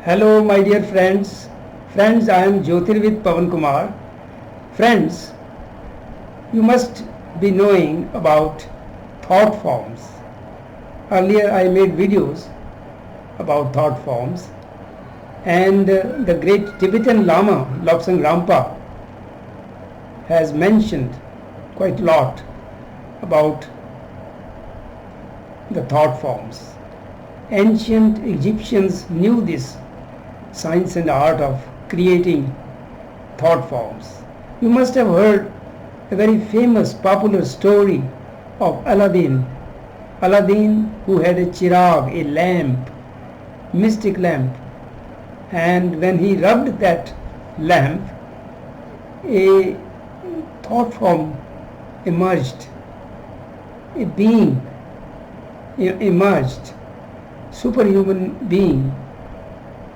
Hello my dear friends. Friends, I am Jyotirvid Pavan Kumar. Friends, you must be knowing about thought forms. Earlier I made videos about thought forms, and the great Tibetan Lama Lobsang Rampa has mentioned quite a lot about the thought forms. Ancient Egyptians knew this science and art of creating thought forms. You must have heard a very famous popular story of Aladdin. Aladdin, who had a chirag, a lamp, mystic lamp, and when he rubbed that lamp, a thought form emerged, a being emerged, superhuman being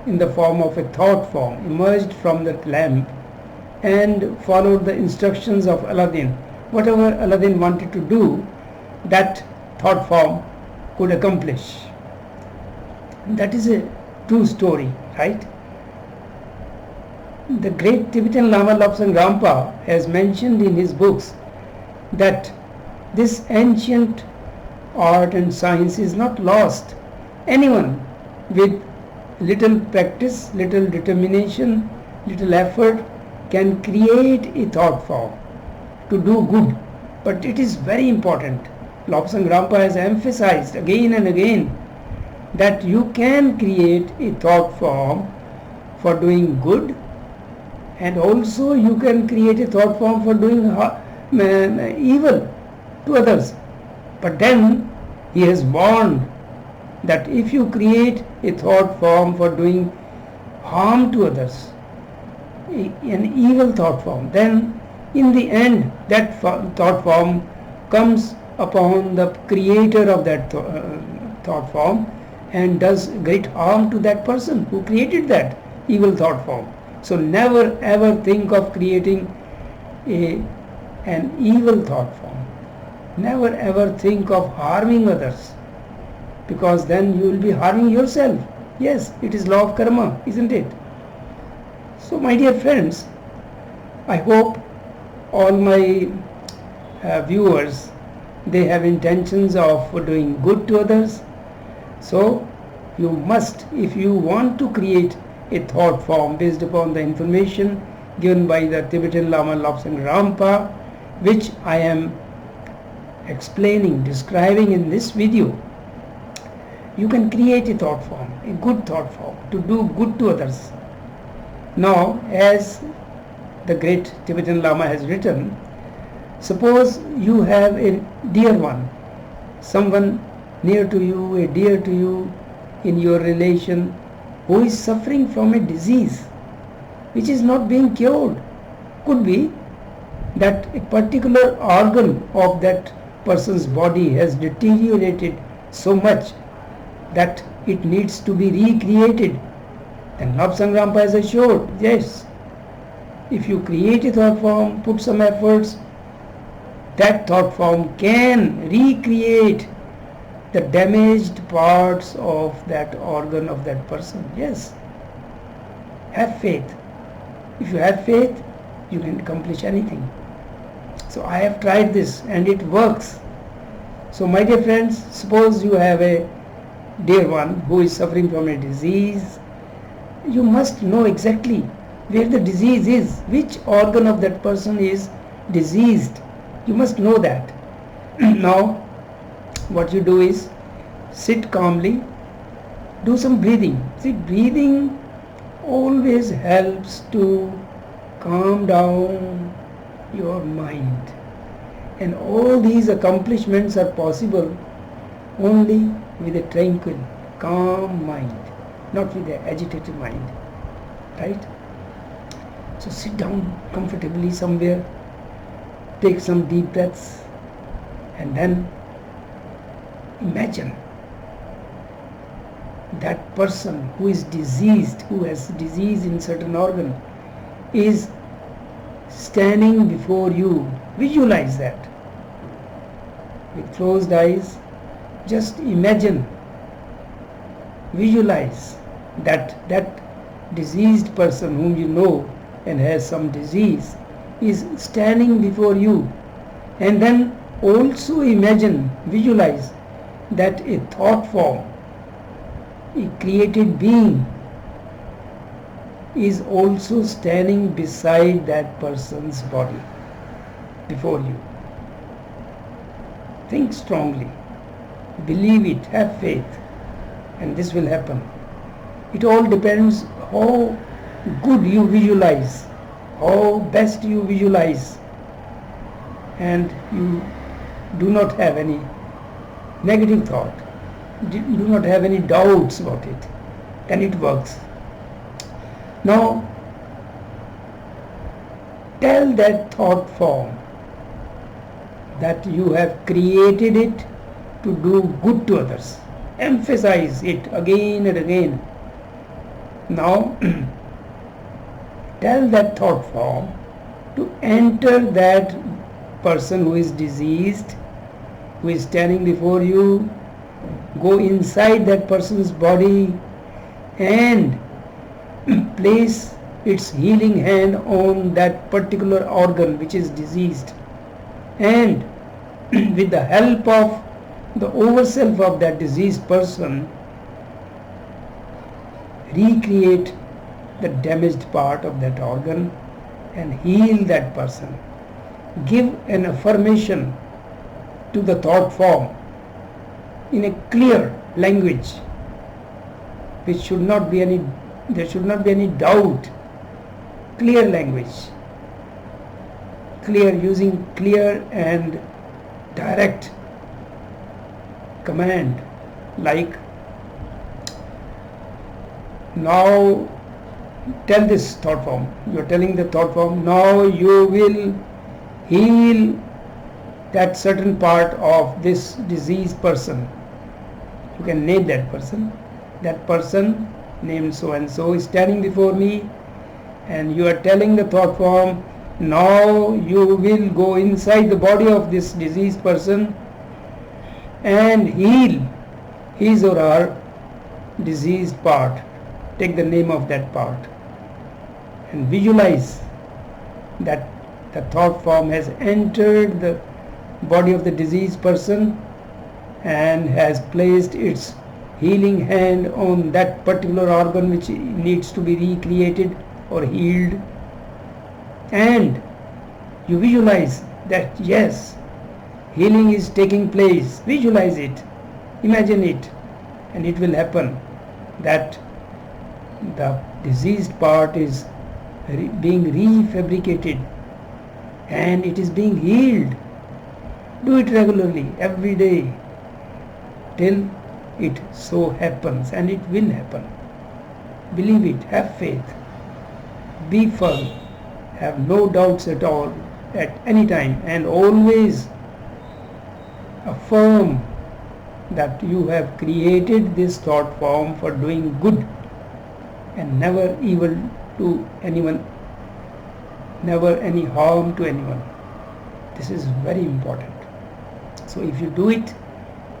in the form of a thought form emerged from that lamp and followed the instructions of Aladdin. Whatever Aladdin wanted to do, that thought form could accomplish. That is a true story, right? The great Tibetan Lama Lobsang Rampa has mentioned in his books that this ancient art and science is not lost. Anyone with little practice, little determination, little effort can create a thought form to do good. But it is very important. Lobsang Rampa has emphasized again and again that you can create a thought form for doing good, and also you can create a thought form for doing evil to others. But then he has warned that if you create a thought form for doing harm to others, an evil thought form, then in the end that thought form comes upon the creator of that thought form and does great harm to that person who created that evil thought form. So never ever think of creating an evil thought form. Never ever think of harming others, because then you will be harming yourself. Yes, it is law of karma, isn't it? So my dear friends, I hope all my viewers, they have intentions of doing good to others. So you must, if you want to create a thought form based upon the information given by the Tibetan Lama Lobsang Rampa, which I am explaining, describing in this video, you can create a thought form, a good thought form, to do good to others. Now, as the great Tibetan Lama has written, suppose you have a dear one, someone near to you, a dear to you in your relation, who is suffering from a disease which is not being cured. Could be that a particular organ of that person's body has deteriorated so much that it needs to be recreated. Then Lobsang Rampa has assured, yes, if you create a thought form, put some efforts, that thought form can recreate the damaged parts of that organ of that person. Yes, have faith. If you have faith, you can accomplish anything. So I have tried this and it works. So my dear friends, suppose you have a dear one who is suffering from a disease. You must know exactly where the disease is, which organ of that person is diseased. You must know that. Now what you do is sit calmly, do some breathing. See, breathing always helps to calm down your mind, and all these accomplishments are possible only with a tranquil, calm mind, not with an agitated mind, right? So sit down comfortably somewhere, take some deep breaths, and then imagine that person who is diseased, who has disease in certain organ, is standing before you. Visualize that. With closed eyes, just imagine, visualize that diseased person whom you know and has some disease is standing before you, and then also imagine, visualize that a thought form, a created being is also standing beside that person's body before you. Think strongly, believe it, have faith, and this will happen. It all depends how good you visualize, how best you visualize, and you do not have any negative thought, do not have any doubts about it, then it works. Now, tell that thought form that you have created it to do good to others. Emphasize it again and again. Now, tell that thought form to enter that person who is diseased, who is standing before you, go inside that person's body and place its healing hand on that particular organ which is diseased, and with the help of the overself of that diseased person, recreate the damaged part of that organ and heal that person. Give an affirmation to the thought form in a clear language, which should not be any, there should not be any doubt. Clear language, clear, using clear and direct command, like, now tell this thought form, you are telling the thought form, now you will heal that certain part of this diseased person. You can name that person. That person named so and so is standing before me, and you are telling the thought form, now you will go inside the body of this diseased person and heal his or her diseased part. Take the name of that part and visualize that the thought form has entered the body of the diseased person and has placed its healing hand on that particular organ which needs to be recreated or healed, and you visualize that yes, healing is taking place. Visualize it, imagine it, and it will happen that the diseased part is being refabricated and it is being healed. Do it regularly, every day, till it so happens, and it will happen. Believe it, have faith, be firm, have no doubts at all at any time, and always affirm that you have created this thought form for doing good and never evil to anyone, never any harm to anyone. This is very important. So if you do it,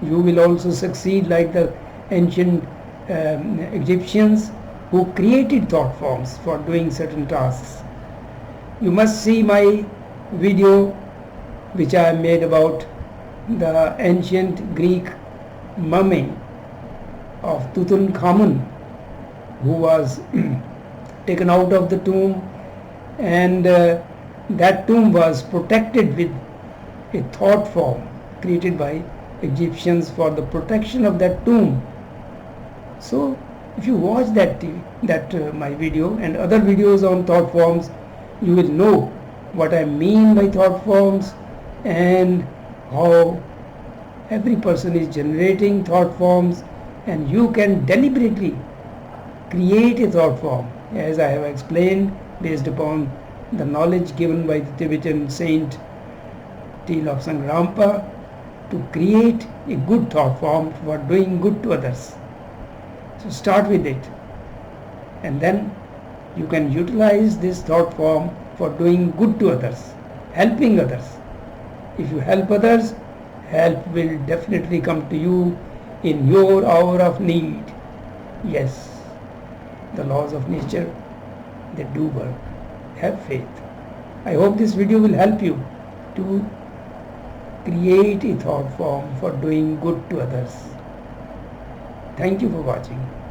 you will also succeed like the ancient Egyptians who created thought forms for doing certain tasks. You must see my video which I made about the ancient Greek mummy of Tutankhamun, who was taken out of the tomb, and that tomb was protected with a thought form created by Egyptians for the protection of that tomb. So if you watch my video and other videos on thought forms, you will know what I mean by thought forms and how every person is generating thought forms, and you can deliberately create a thought form, as I have explained, based upon the knowledge given by the Tibetan saint Lobsang Rampa, to create a good thought form for doing good to others. So start with it, and then you can utilize this thought form for doing good to others, helping others. If you help others, help will definitely come to you in your hour of need. Yes, the laws of nature, they do work. Have faith. I hope this video will help you to create a thought form for doing good to others. Thank you for watching.